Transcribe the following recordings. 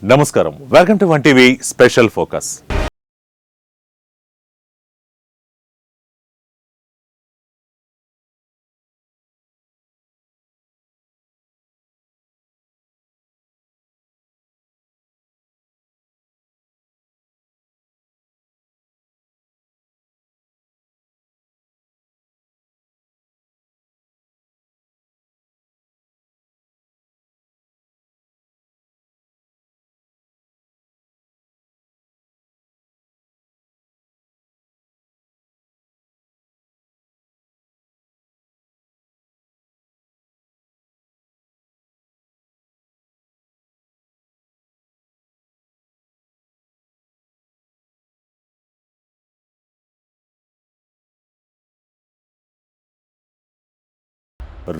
నమస్కారం, welcome to one TV special focus.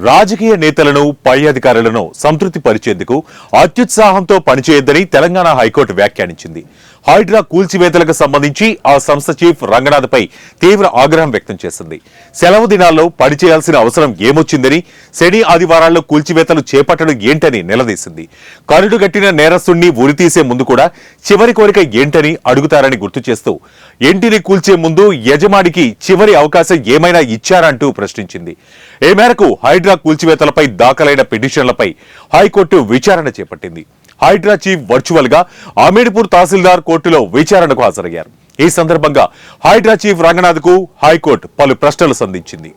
రాజకీయ నేతలను పై అధికారులను సంతృప్తి పరిచేందుకు అత్యుత్సాహంతో పనిచేయొద్దని తెలంగాణ హైకోర్టు వ్యాఖ్యానించింది. హైడ్రా కూల్చివేతలకు సంబంధించి ఆ సంస్థ చీఫ్ రంగనాథ్పై తీవ్ర ఆగ్రహం వ్యక్తం చేసింది. సెలవు దినాల్లో పనిచేయాల్సిన అవసరం ఏమొచ్చిందని, శని ఆదివారాల్లో కూల్చివేతలు చేపట్టడం ఏంటని నిలదీసింది. కరుడుగట్టిన నేరస్తుణ్ణి ఉరితీసే ముందు కూడా చివరి కోరిక ఏంటని అడుగుతారని గుర్తు చేస్తూ, ఇంటిని కూల్చే ముందు యజమానికి చివరి అవకాశం ఏమైనా ఇచ్చారంటూ ప్రశ్నించింది. ఈ మేరకు హైడ్రా కూల్చివేతలపై దాఖలైన పిటిషన్లపై హైకోర్టు విచారణ చేపట్టింది. హైడ్రా చీఫ్ వర్చువల్ గా అమీర్పూర్ తహసీల్దార్ కోర్టులో విచారణకు హాజరయ్యారు. ఈ సందర్భంగా హైడ్రా చీఫ్ రంగనాథ్ కు హైకోర్టు పలు ప్రశ్నలు సంధించింది.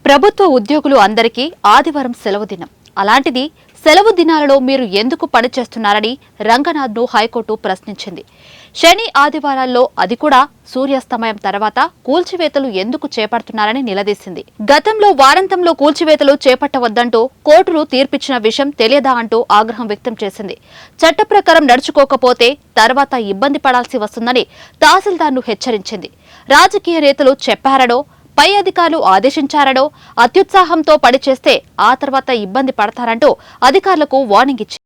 ప్రభుత్వ ఉద్యోగులు అందరికీ ఆదివారం సెలవు దినం. అలాంటిది సెలవు దినాలలో మీరు ఎందుకు పనిచేస్తున్నారని రంగనాథ్ను హైకోర్టు ప్రశ్నించింది. శని ఆదివారాల్లో, అది కూడా సూర్యాస్తమయం తర్వాత కూల్చివేతలు ఎందుకు చేపడుతున్నారని నిలదీసింది. గతంలో వారాంతంలో కూల్చివేతలు చేపట్టవద్దంటూ కోర్టులు తీర్పిచ్చిన విషయం తెలియదా అంటూ ఆగ్రహం వ్యక్తం చేసింది. చట్ట ప్రకారం నడుచుకోకపోతే తర్వాత ఇబ్బంది పడాల్సి వస్తుందని తహసీల్దార్ను హెచ్చరించింది. రాజకీయ నేతలు చెప్పారనో, పై అధికారులు ఆదేశించారనో అత్యుత్సాహంతో పనిచేస్తే ఆ తర్వాత ఇబ్బంది పడతారంటూ అధికారులకు వార్నింగ్ ఇచ్చింది.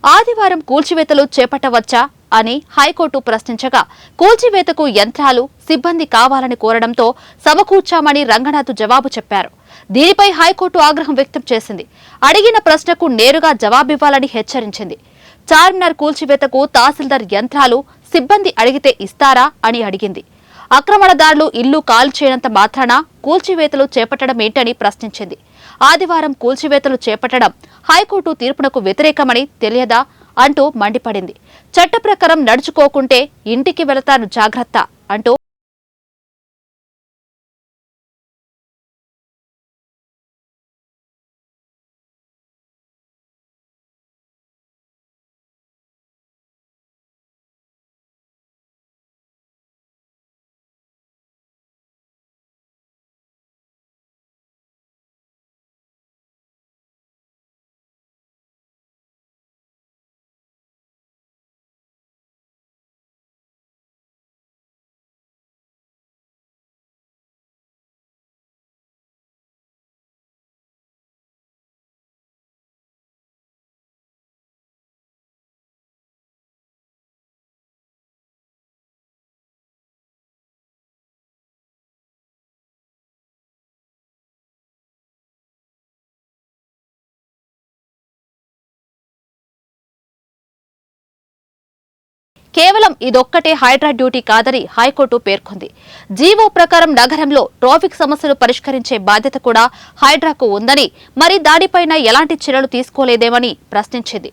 ఆదివారం కూల్చివేతలు చేపట్టవచ్చా అని హైకోర్టు ప్రశ్నించగా, కూల్చివేతకు యంత్రాలు, సిబ్బంది కావాలని కోరడంతో సమకూర్చామని రంగనాథ్ జవాబు చెప్పారు. దీనిపై హైకోర్టు ఆగ్రహం వ్యక్తం చేసింది. అడిగిన ప్రశ్నకు నేరుగా జవాబివ్వాలని హెచ్చరించింది. చార్మినార్ కూల్చివేతకు తహసీల్దార్ యంత్రాలు, సిబ్బంది అడిగితే ఇస్తారా అని అడిగింది. ఆక్రమణదారులు ఇల్లు కాల్చేయనంత మాత్రాన కూల్చివేతలు చేపట్టడమేంటని ప్రశ్నించింది. ఆదివారం కూల్చివేతలు చేపట్టడం హైకోర్టు తీర్పునకు వ్యతిరేకమని తెలియదా అంటూ మండిపడింది. చట్ట ప్రకారం నడుచుకోకుంటే ఇంటికి వెళతారు, జాగ్రత్త అంటూ కేవలం ఇదొక్కటే హైడ్రా డ్యూటీ కాదని హైకోర్టు పేర్కొంది. జీవో ప్రకారం నగరంలో ట్రాఫిక్ సమస్యలు పరిష్కరించే బాధ్యత కూడా హైడ్రాకు ఉందని, మరి దానిపైన ఎలాంటి చర్యలు తీసుకోలేదేమని ప్రశ్నించింది.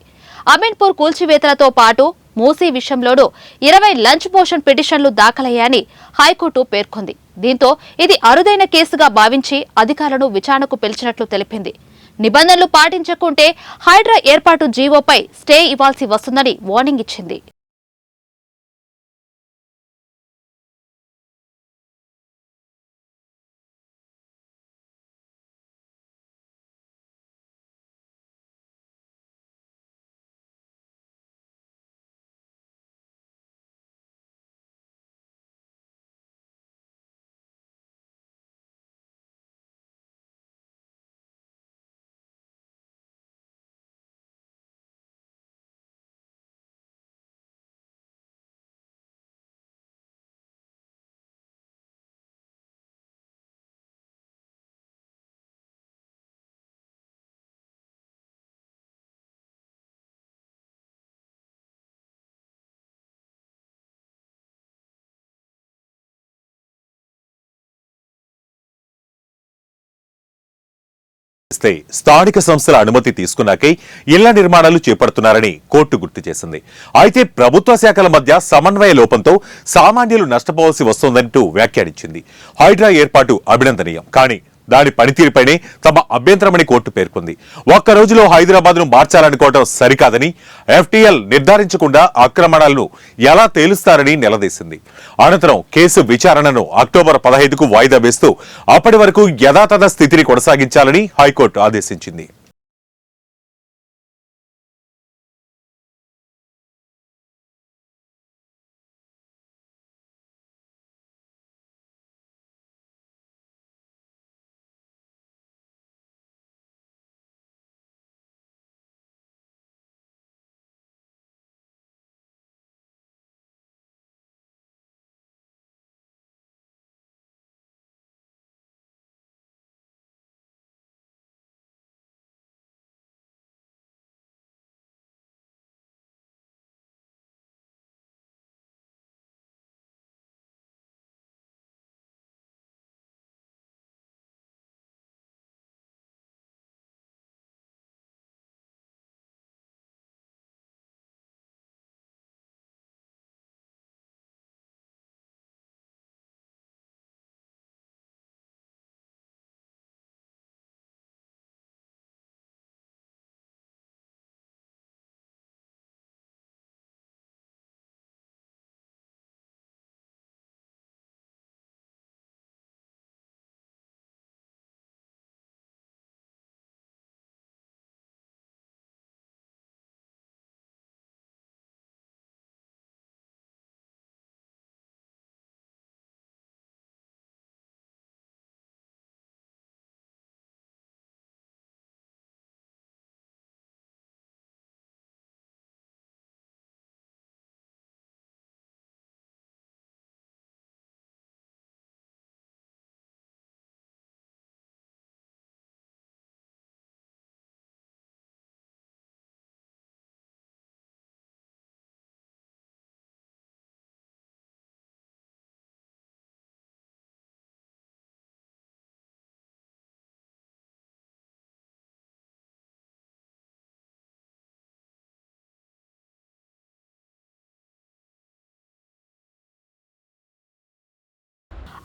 అమీన్పూర్ కూల్చివేతలతో పాటు మూసీ విషయంలోనూ 20 లంచ్ మోషన్ పిటిషన్లు దాఖలయ్యాయని హైకోర్టు పేర్కొంది. దీంతో ఇది అరుదైన కేసుగా భావించి అధికారులను విచారణకు పిలిచినట్లు తెలిపింది. నిబంధనలు పాటించకుంటే హైడ్రా ఏర్పాటు జీవోపై స్టే ఇవ్వాల్సి వస్తుందని వార్నింగ్ ఇచ్చింది. స్థానిక సంస్థల అనుమతి తీసుకున్నాకే ఇళ్ల నిర్మాణాలు చేపడుతున్నారని కోర్టు గుర్తు చేసింది. అయితే ప్రభుత్వ శాఖల మధ్య సమన్వయ లోపంతో సామాన్యులు నష్టపోవాల్సి వస్తోందంటూ వ్యాఖ్యానించింది. హైడ్రా ఏర్పాటు అభినందనీయం, కానీ దాని పనితీరుపైనే తమ అభ్యంతరమని కోర్టు పేర్కొంది. ఒక్క రోజులో హైదరాబాద్ ను మార్చాలనుకోవడం సరికాదని, FTL నిర్ధారించకుండా ఆక్రమణలను ఎలా తేలుస్తారని నిలదీసింది. అనంతరం కేసు విచారణను అక్టోబర్ 15కు వాయిదా వేస్తూ అప్పటి వరకు యథాతథ స్థితిని కొనసాగించాలని హైకోర్టు ఆదేశించింది.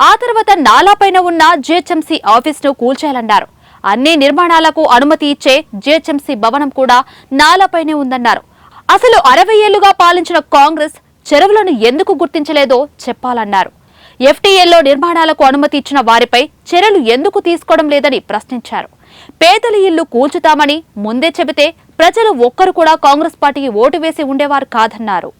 ఆ తర్వాత నాలాపైన ఉన్న జిహెచ్ఎంసీ ఆఫీసును కూల్చేయాలన్నారు. అన్ని నిర్మాణాలకు అనుమతి ఇచ్చే జిహెచ్ఎంసీ భవనం కూడా నాలాపైనే ఉందన్నారు. అసలు 60 ఏళ్లుగా పాలించిన కాంగ్రెస్ చెరువులను ఎందుకు గుర్తించలేదో చెప్పాలన్నారు. FTLలో నిర్మాణాలకు అనుమతి ఇచ్చిన వారిపై చర్యలు ఎందుకు తీసుకోవడం లేదని ప్రశ్నించారు. పేదల ఇల్లు కూల్చుతామని ముందే చెబితే ప్రజలు ఒక్కరు కూడా కాంగ్రెస్ పార్టీకి ఓటు వేసి ఉండేవారు కాదన్నారు.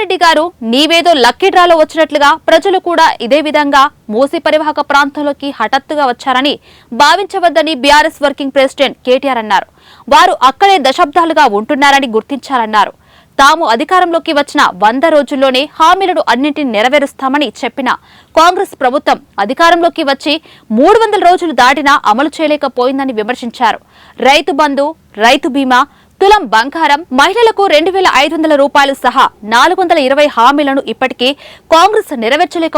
రెడ్డి గారు నీవేదో లక్కీ డ్రాలో వచ్చినట్లుగా ప్రజలు కూడా ఇదే విధంగా మూసీ పరివాహక ప్రాంతంలోకి హఠాత్తుగా వచ్చారని భావించవద్దని బీఆర్ఎస్ వర్కింగ్ ప్రెసిడెంట్ కేటీఆర్ అన్నారు. వారు అక్కడే దశాబ్దాలుగా ఉంటున్నారని గుర్తించాలన్నారు. తాము అధికారంలోకి వచ్చిన 100 రోజుల్లోనే హామీలను అన్నింటినీ నెరవేరుస్తామని చెప్పిన కాంగ్రెస్ ప్రభుత్వం అధికారంలోకి వచ్చి 300 రోజులు దాటినా అమలు చేయలేకపోయిందని విమర్శించారు. రైతు బంధు, రైతు బీమా, తులం బంగారం, మహిళలకు 2,500 రూపాయలు సహా 420 హామీలను ఇప్పటికీ కాంగ్రెస్ నెరవేర్చలేక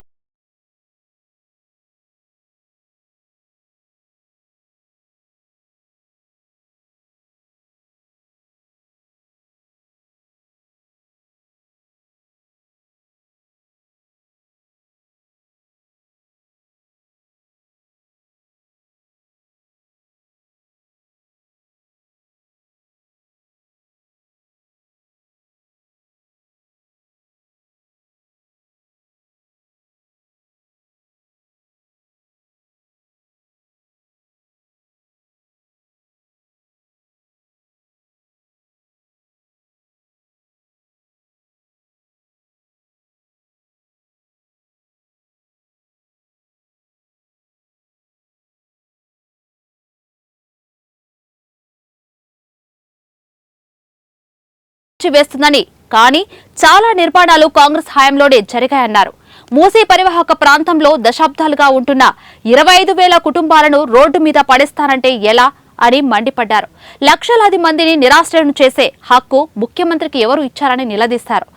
వేస్తుందని, కానీ చాలా నిర్మాణాలు కాంగ్రెస్ హయాంలోనే జరిగాయన్నారు. మూసీ పరివాహక ప్రాంతంలో దశాబ్దాలుగా ఉంటున్న 25,000 కుటుంబాలను రోడ్డు మీద పడేస్తానంటే ఎలా అని మండిపడ్డారు. లక్షలాది మందిని నిరాశ్రయం చేసే హక్కు ముఖ్యమంత్రికి ఎవరు ఇచ్చారని నిలదీశారు.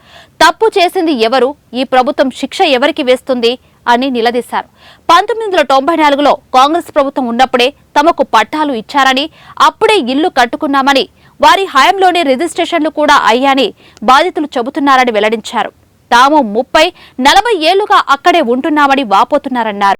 తప్పు చేసింది ఎవరు, ఈ ప్రభుత్వం శిక్ష ఎవరికి వేస్తుంది అని నిలదీశారు. 1994లో కాంగ్రెస్ ప్రభుత్వం ఉన్నప్పుడే తమకు పట్టాలు ఇచ్చారని, అప్పుడే ఇల్లు కట్టుకున్నామని, వారి హయాంలోనే రిజిస్ట్రేషన్లు కూడా అయ్యాని బాధితులు చెబుతున్నారని వెల్లడించారు. తాము 30-40 ఏళ్లుగా అక్కడే ఉంటున్నామని వాపోతున్నారన్నారు.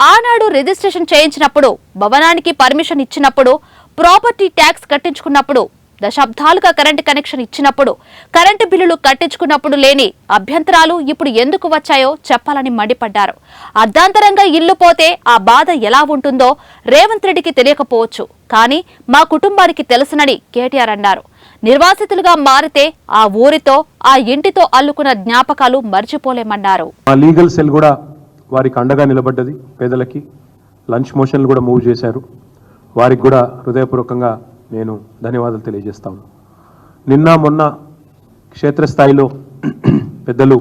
ఆనాడు రిజిస్ట్రేషన్ చేయించినప్పుడు, భవనానికి పర్మిషన్ ఇచ్చినప్పుడు, ప్రాపర్టీ ట్యాక్స్ కట్టించుకున్నప్పుడు, దశాబ్దాలుగా కరెంటు కనెక్షన్ ఇచ్చినప్పుడు, కరెంటు బిల్లులు కట్టించుకున్నప్పుడు లేని అభ్యంతరాలు ఇప్పుడు ఎందుకు వచ్చాయో చెప్పాలని మండిపడ్డారు. అర్ధాంతరంగా ఇల్లు పోతే ఆ బాధ ఎలా ఉంటుందో రేవంత్ రెడ్డికి తెలియకపోవచ్చు, కానీ మా కుటుంబానికి తెలుసునని కేటీఆర్ అన్నారు. నిర్వాసితులుగా మారితే ఆ ఊరితో, ఆ ఇంటితో అల్లుకున్న జ్ఞాపకాలు మర్చిపోలేమన్నారు. లీగల్ సెల్ కూడా వారికి అండగా నిలబడ్డది. పేదలకి లంచ్ మోషన్లు కూడా మూవ్ చేశారు. వారికి కూడా హృదయపూర్వకంగా నేను ధన్యవాదాలు తెలియజేస్తాను. నిన్న మొన్న క్షేత్రస్థాయిలో పెద్దలు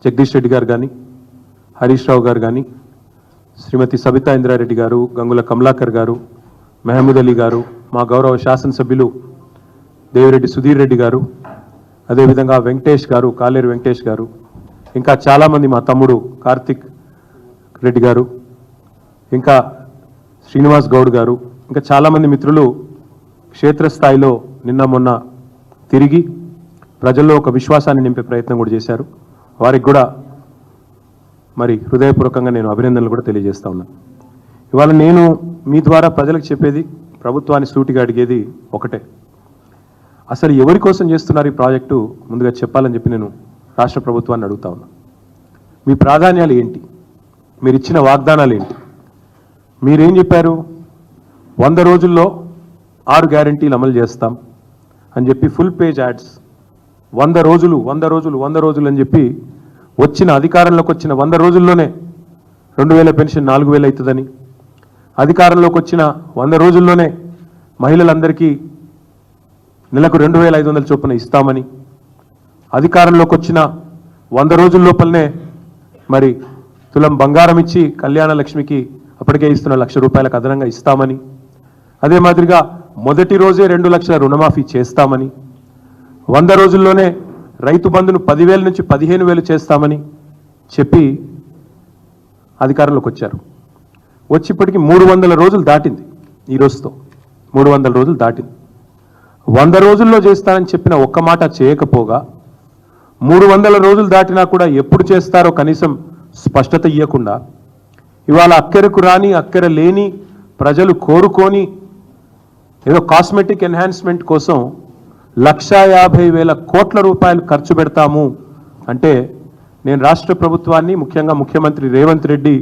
జగదీష్ రెడ్డి గారు కానీ, హరీష్ రావు గారు కానీ, శ్రీమతి సబితా ఇంద్రారెడ్డి గారు, గంగుల కమలాకర్ గారు, మహమూద్ అలీ గారు, మా గౌరవ శాసనసభ్యులు దేవిరెడ్డి సుధీర్ రెడ్డి గారు, అదేవిధంగా వెంకటేష్ గారు, కాలేరు వెంకటేష్ గారు, ఇంకా చాలామంది, మా తమ్ముడు కార్తిక్ రెడ్డి గారు, ఇంకా శ్రీనివాస్ గౌడ్ గారు, ఇంకా చాలామంది మిత్రులు క్షేత్రస్థాయిలో నిన్న మొన్న తిరిగి ప్రజల్లో ఒక విశ్వాసాన్ని నింపే ప్రయత్నం కూడా చేశారు. వారికి కూడా మరి హృదయపూర్వకంగా నేను అభినందనలు కూడా తెలియజేస్తా ఉన్నాను. ఇవాళ నేను మీ ద్వారా ప్రజలకు చెప్పేది, ప్రభుత్వాన్ని సూటిగా అడిగేది ఒకటే, అసలు ఎవరి కోసం చేస్తున్నారు ఈ ప్రాజెక్టు ముందుగా చెప్పాలని చెప్పి నేను రాష్ట్ర ప్రభుత్వాన్ని అడుగుతా ఉన్నా. మీ ప్రాధాన్యాలు ఏంటి, మీరు ఇచ్చిన వాగ్దానాలు ఏంటి? మీరేం చెప్పారు? 100 రోజుల్లో 6 గ్యారంటీలు అమలు చేస్తాం అని చెప్పి ఫుల్ పేజ్ యాడ్స్, 100 రోజులు 100 రోజులు 100 రోజులు అని చెప్పి వచ్చిన అధికారంలోకి వచ్చిన 100 రోజుల్లోనే 2,000 పెన్షన్ 4,000 అవుతుందని, అధికారంలోకి వచ్చిన 100 రోజుల్లోనే మహిళలందరికీ నెలకు 2,500 చొప్పున ఇస్తామని, అధికారంలోకి వచ్చిన 100 రోజుల లోపలనే మరి తులం బంగారం ఇచ్చి కళ్యాణ లక్ష్మికి ఇప్పటికే ఇస్తున్న ₹1,00,000 అదనంగా ఇస్తామని, అదే మాదిరిగా మొదటి రోజే 2 లక్షల రుణమాఫీ చేస్తామని, 100 రోజుల్లోనే రైతు బంధును 10,000 నుంచి 15,000 చేస్తామని చెప్పి అధికారంలోకి వచ్చారు. వచ్చి ఇప్పటికి 300 రోజులు దాటింది. ఈ రోజుతో 300 రోజులు దాటింది. 100 రోజుల్లో చేస్తానని చెప్పిన ఒక్క మాట చేయకపోగా 300 రోజులు దాటినా కూడా ఎప్పుడు చేస్తారో కనీసం స్పష్టత ఇవ్వకుండా ఇవాళ అక్కరకు రాని అక్కర లేని ప్రజలు కోరుకొని ఏదో కాస్మెటిక్ ఎన్హాన్స్మెంట్ కోసం 1,50,000 కోట్ల రూపాయలు ఖర్చు పెడతాము అంటే నేను రాష్ట్ర ప్రభుత్వాన్ని, ముఖ్యంగా ముఖ్యమంత్రి రేవంత్ రెడ్డి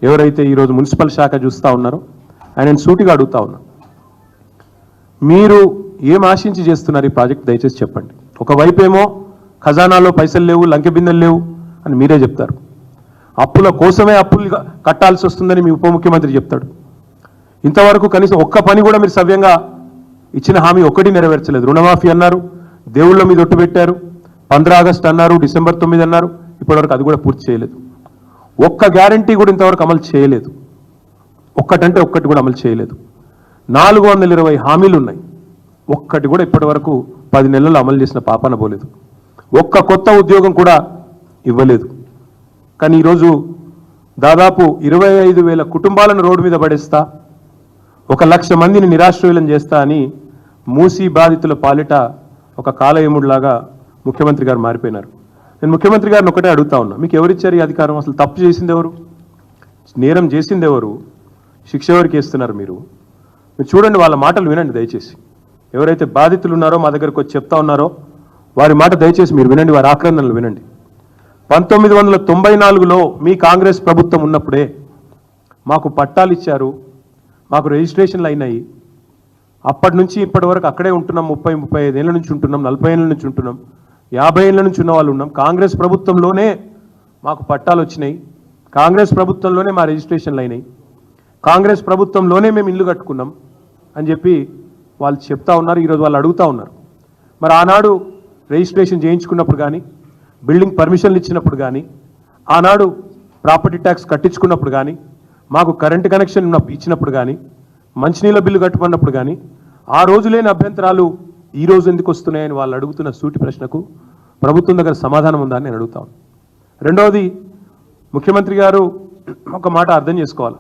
ఎవరైతే ఈరోజు మున్సిపల్ శాఖ చూస్తూ ఉన్నారో ఆయన సూటిగా అడుగుతా ఉన్నా, మీరు ఏం ఆశించి చేస్తున్నారు ఈ ప్రాజెక్ట్ దయచేసి చెప్పండి. ఒకవైపేమో ఖజానాలో పైసలు లేవు, లంకె బిందెలు లేవు అని మీరే చెప్తారు. అప్పుల కోసమే అప్పులు కట్టాల్సి వస్తుందని మీ ఉప ముఖ్యమంత్రి చెప్తాడు. ఇంతవరకు కనీసం ఒక్క పని కూడా మీరు సవ్యంగా ఇచ్చిన హామీ ఒక్కటి నెరవేర్చలేదు. రుణమాఫీ అన్నారు, దేవుళ్ళ మీద ఒట్టు పెట్టారు, 15 ఆగస్టు అన్నారు, డిసెంబర్ 9 అన్నారు, ఇప్పటివరకు అది కూడా పూర్తి చేయలేదు. ఒక్క గ్యారంటీ కూడా ఇంతవరకు అమలు చేయలేదు. ఒక్కటంటే ఒక్కటి కూడా అమలు చేయలేదు. 420 హామీలు ఉన్నాయి, ఒక్కటి కూడా ఇప్పటి వరకు 10 నెలల్లో అమలు చేసిన పాపన పోలేదు. ఒక్క కొత్త ఉద్యోగం కూడా ఇవ్వలేదు. కానీ ఈరోజు దాదాపు 25,000 కుటుంబాలను రోడ్డు మీద పడేస్తా, 1,00,000 మందిని నిరాశ్రయులను చేస్తా అని మూసీ బాధితుల పాలిట ఒక కాలయముడిలాగా ముఖ్యమంత్రి గారు మారిపోయినారు. నేను ముఖ్యమంత్రి గారిని ఒకటే అడుగుతా ఉన్నా, మీకు ఎవరిచ్చారు ఈ అధికారం? అసలు తప్పు చేసింది ఎవరు? నేరం చేసింది ఎవరు? శిక్ష ఎవరికి వేస్తున్నారు మీరు చూడండి, వాళ్ళ మాటలు వినండి దయచేసి. ఎవరైతే బాధితులు ఉన్నారో మా దగ్గరకు వచ్చి చెప్తా ఉన్నారో వారి మాట దయచేసి మీరు వినండి, వారి ఆక్రందనలు వినండి. 1994లో మీ కాంగ్రెస్ ప్రభుత్వం ఉన్నప్పుడే మాకు పట్టాలు ఇచ్చారు, మాకు రిజిస్ట్రేషన్లు అయినాయి. అప్పటి నుంచి ఇప్పటి వరకు అక్కడే ఉంటున్నాం. 30-35 ఏళ్ళ నుంచి ఉంటున్నాం, 40 ఏళ్ళ నుంచి ఉంటున్నాం, 50 ఏళ్ళ నుంచి ఉన్న వాళ్ళు ఉన్నాం. కాంగ్రెస్ ప్రభుత్వంలోనే మాకు పట్టాలు వచ్చినాయి, కాంగ్రెస్ ప్రభుత్వంలోనే మా రిజిస్ట్రేషన్లు అయినాయి, కాంగ్రెస్ ప్రభుత్వంలోనే మేము ఇల్లు కట్టుకున్నాం అని చెప్పి వాళ్ళు చెప్తా ఉన్నారు. ఈరోజు వాళ్ళు అడుగుతూ ఉన్నారు, మరి ఆనాడు రిజిస్ట్రేషన్ చేయించుకున్నప్పుడు కానీ, బిల్డింగ్ పర్మిషన్లు ఇచ్చినప్పుడు కానీ, ఆనాడు ప్రాపర్టీ ట్యాక్స్ కట్టించుకున్నప్పుడు కానీ, మాకు కరెంటు కనెక్షన్ ఇచ్చినప్పుడు కానీ, మంచినీళ్ళ బిల్లు కట్టుకున్నప్పుడు కానీ ఆ రోజు లేని అభ్యంతరాలు ఈ రోజు ఎందుకు వస్తున్నాయని వాళ్ళు అడుగుతున్న సూటి ప్రశ్నకు ప్రభుత్వం దగ్గర సమాధానం ఉందా అని నేను అడుగుతాను. రెండవది, ముఖ్యమంత్రి గారు ఒక మాట అర్థం చేసుకోవాలి.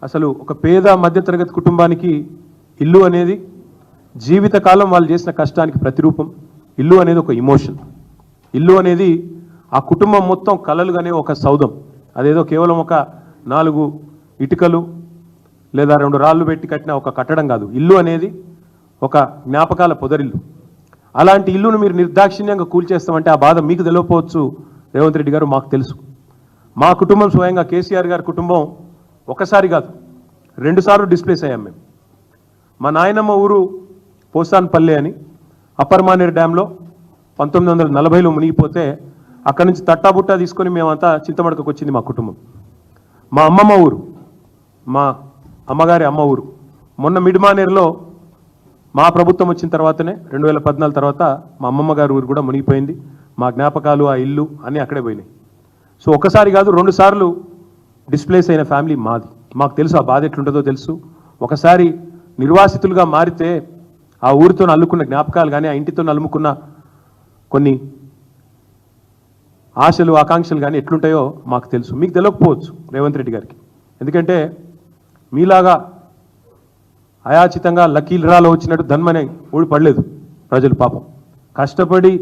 అసలు ఒక పేద మధ్యతరగతి కుటుంబానికి ఇల్లు అనేది జీవితకాలం వాళ్ళు చేసిన కష్టానికి ప్రతిరూపం. ఇల్లు అనేది ఒక ఇమోషన్. ఇల్లు అనేది ఆ కుటుంబం మొత్తం కలలుగానే ఒక సౌధం. అదేదో కేవలం ఒక 4 ఇటుకలు లేదా 2 రాళ్ళు పెట్టి కట్టిన ఒక కట్టడం కాదు. ఇల్లు అనేది ఒక జ్ఞాపకాల పొదరిల్లు. అలాంటి ఇల్లును మీరు నిర్దాక్షిణ్యంగా కూల్చేస్తామంటే ఆ బాధ మీకు తెలియకపోవచ్చు రేవంత్ రెడ్డి గారు, మాకు తెలుసు. మా కుటుంబం స్వయంగా కేసీఆర్ గారి కుటుంబం ఒకసారి కాదు 2 సార్లు డిస్ప్లేస్ అయ్యాం మేము. మా నాయనమ్మ ఊరు పోసాన్పల్లె అని అప్పర్ మానేరు డ్యాంలో 1940లో మునిగిపోతే అక్కడి నుంచి తట్టాబుట్టా తీసుకొని మేమంతా చింతమడకకు వచ్చింది మా కుటుంబం. మా అమ్మమ్మ ఊరు, మా అమ్మగారి అమ్మ ఊరు మొన్న మిడ్మానేరులో మా ప్రభుత్వం వచ్చిన తర్వాతనే 2014 తర్వాత మా అమ్మమ్మ గారి ఊరు కూడా మునిగిపోయింది. మా జ్ఞాపకాలు, ఆ ఇల్లు అన్నీ అక్కడే పోయినాయి. సో ఒకసారి కాదు 2 సార్లు డిస్ప్లేస్ అయిన ఫ్యామిలీ మాది. మాకు తెలుసు ఆ బాధ ఎట్లుంటుందో తెలుసు. ఒకసారి నిర్వాసితులుగా మారితే ఆ ఊరితో అల్లుకున్న జ్ఞాపకాలు కానీ, ఆ ఇంటితో అల్లుకున్న కొన్ని ఆశలు, ఆకాంక్షలు కానీ ఎట్లుంటాయో మాకు తెలుసు. మీకు తెలియకపోవచ్చు రేవంత్ రెడ్డి గారికి. ఎందుకంటే మీలాగా అయాచితంగా లకీరాలో వచ్చినట్టు ధన్మనే ఊడిపడలేదు ప్రజలు. పాపం కష్టపడి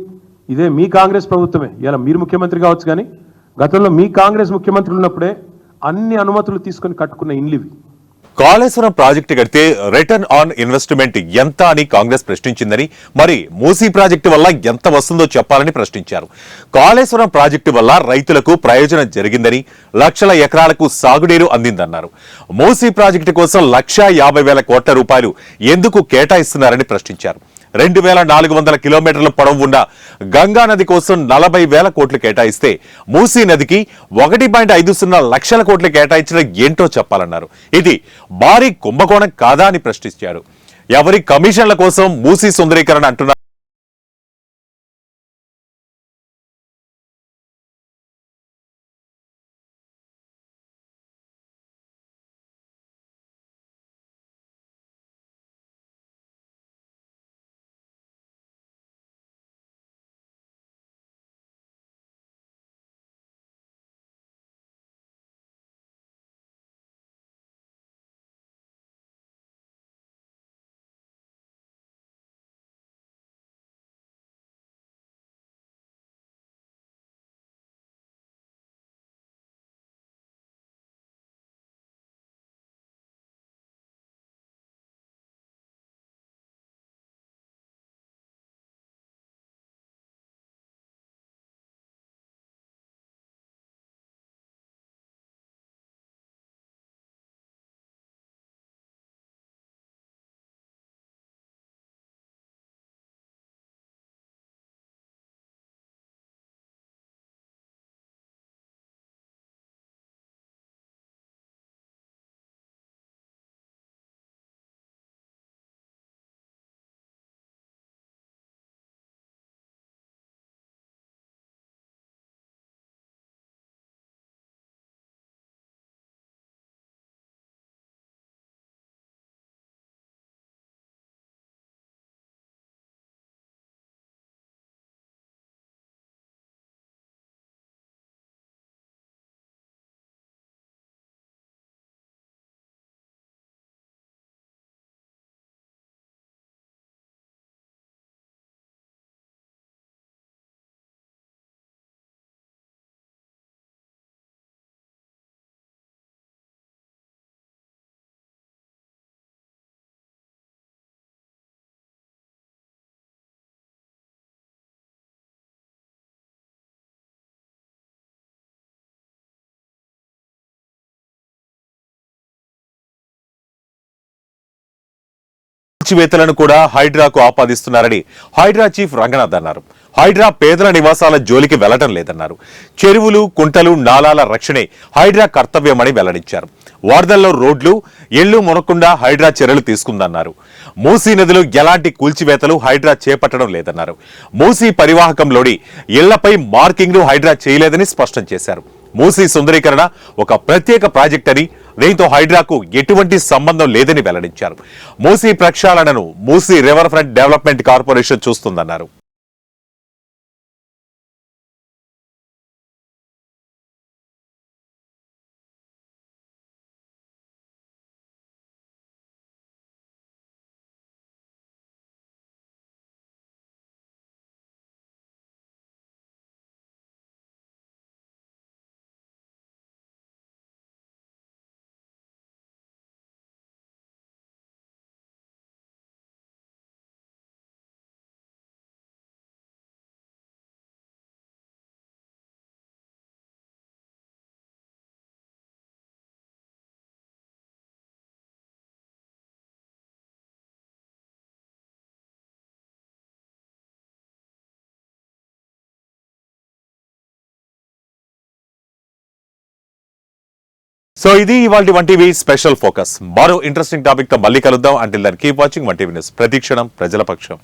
ఇదే మీ కాంగ్రెస్ ప్రభుత్వమే, ఇలా మీరు ముఖ్యమంత్రి కావచ్చు కానీ గతంలో మీ కాంగ్రెస్ ముఖ్యమంత్రులు ఉన్నప్పుడే అన్ని అనుమతులు తీసుకొని కట్టుకున్న ఇండ్లు ఇవి. కాళేశ్వరం ప్రాజెక్టు కడితే రిటర్న్ ఆన్ ఇన్వెస్ట్మెంట్ ఎంత అని కాంగ్రెస్ ప్రశ్నించిందని, మరి మూసీ ప్రాజెక్టు వల్ల ఎంత వస్తుందో చెప్పాలని ప్రశ్నించారు. కాళేశ్వరం ప్రాజెక్టు వల్ల రైతులకు ప్రయోజనం జరిగిందని, లక్షల ఎకరాలకు సాగునీరు అందిందన్నారు. మూసీ ప్రాజెక్టు కోసం 1,50,000 కోట్ల రూపాయలు ఎందుకు కేటాయిస్తున్నారని ప్రశ్నించారు. 2,400 కిలోమీటర్ల పొడవు ఉన్న గంగా నది కోసం 40,000 కోట్లు కేటాయిస్తే మూసీ నదికి 1.50 లక్షల కోట్లు కేటాయించడం ఏంటో చెప్పాలన్నారు. ఇది భారీ కుంభకోణం కాదా అని ప్రశ్నించారు. ఎవరి కమిషన్ల కోసం మూసీ సుందరీకరణ అంటున్నారు. కూల్చివేతలను కూడా హైడ్రాకు ఆపాదిస్తున్నారని హైడ్రా చీఫ్ రంగనాథ్ అన్నారు. హైడ్రా పేదల నివాసాల జోలికి వెళ్లడం లేదన్నారు. చెరువులు, కుంటలు, నాలాల రక్షణే హైడ్రా కర్తవ్యమని వెల్లడించారు. వరదల్లో రోడ్లు, ఇళ్లు మునకుండా హైడ్రా చర్యలు తీసుకుందన్నారు. మూసీ నదిలో ఎలాంటి కూల్చివేతలు హైడ్రా చేపట్టడం లేదన్నారు. మూసీ పరివాహకంలోని ఇళ్లపై మార్కింగ్లు హైడ్రా చేయలేదని స్పష్టం చేశారు. మూసీ సుందరీకరణ ఒక ప్రత్యేక ప్రాజెక్ట్ అని, దీంతో హైడ్రాకు ఎటువంటి సంబంధం లేదని వెల్లడించారు. మూసీ ప్రక్షాళనను Musi river front development corporation చూస్తుందన్నారు. సో ఇది ఇవాల్టి 1TV స్పెషల్ ఫోకస్. మరో ఇంట్రెస్టింగ్ టాపిక్ తో మళ్ళీ కలుద్దాం. Until then keep watching 1TV news. ప్రతిక్షణం ప్రజల పక్షం.